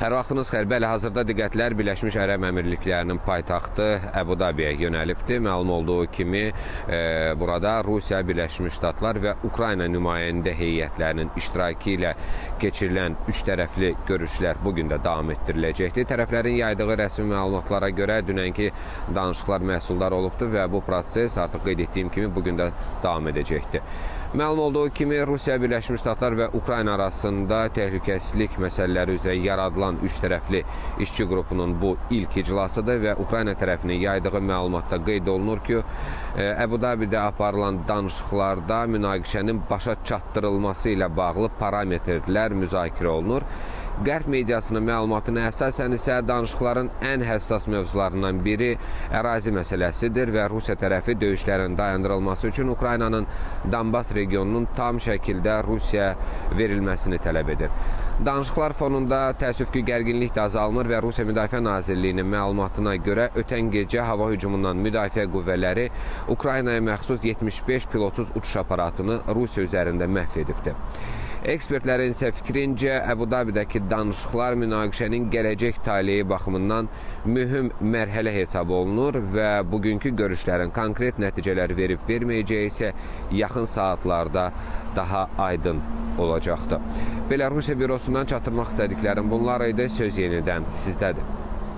Hər vaxtınız xeyir. Bəli, hazırda diqqətlər Birləşmiş Ərəb Əmirliklərinin paytaxtı Əbu-Dabiyə yönəlibdir. Məlum olduğu kimi, burada Rusiya, Birləşmiş Ştatlar və Ukrayna nümayəndə heyətlərinin iştirakı ilə keçirilən üç tərəfli görüşlər bugün də davam etdiriləcəkdir. Tərəflərin yaydığı rəsmi məlumatlara görə dünənki danışıqlar məhsuldar olubdur və bu proses artıq qeyd etdiyim kimi bugün də davam edəcəkdir. Məlum olduğu kimi, Rusiya, Birləşmiş Ştatlar və Ukrayna arasında təhlükəsizlik məsələləri üzrə yaradılan üç tərəfli işçi qrupunun bu ilk iclasıdır və Ukrayna tərəfinin yaydığı məlumatda qeyd olunur ki, Əbu-Dabidə aparılan danışıqlarda münaqişənin başa çatdırılması ilə bağlı parametrlər müzakirə olunur. Qərb mediasının məlumatına əsasən isə danışıqların ən həssas mövzularından biri ərazi məsələsidir və Rusiya tərəfi döyüşlərin dayandırılması üçün Ukraynanın Donbas regionunun tam şəkildə Rusiyaya verilməsini tələb edir. Danışıqlar fonunda təəssüf ki, gərginlik də azalmır və Rusiya Müdafiə Nazirliyinin məlumatına görə ötən gecə hava hücumundan müdafiə qüvvələri Ukraynaya məxsus 75 pilotsuz uçuş aparatını Rusiya üzərində məhv edibdir. Ekspertlərin isə fikrincə Əbu-Dabidəki danışıqlar münaqişənin gələcək taleyi baxımından mühüm mərhələ hesab olunur və bugünkü görüşlərin konkret nəticələr verib-verməyəcəyi isə yaxın saatlarda daha aydın olacaqdır. Belarus Bürosundan çatdırmaq istədiklərim bunlar idi. Söz yenidən sizdədir.